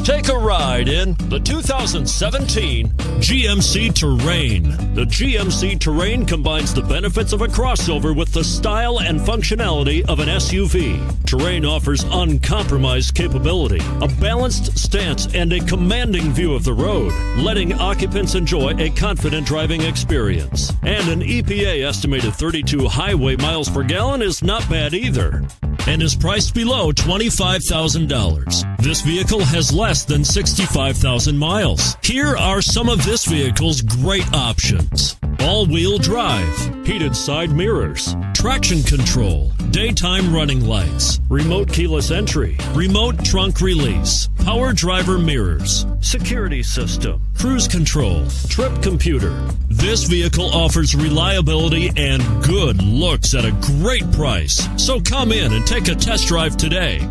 Take a ride in the 2017 GMC Terrain. The GMC Terrain combines the benefits of a crossover with the style and functionality of an SUV. Terrain offers uncompromised capability, a balanced stance, and a commanding view of the road, letting occupants enjoy a confident driving experience. And an EPA estimated 32 highway miles per gallon is not bad either, and is priced below $25,000. This vehicle has less than 65,000 miles. Here are some of this vehicle's great options: all-wheel drive, heated side mirrors, traction control, daytime running lights, remote keyless entry, remote trunk release, power driver mirrors, security system, cruise control, trip computer. This vehicle offers reliability and good looks at a great price. So come in and take a test drive today.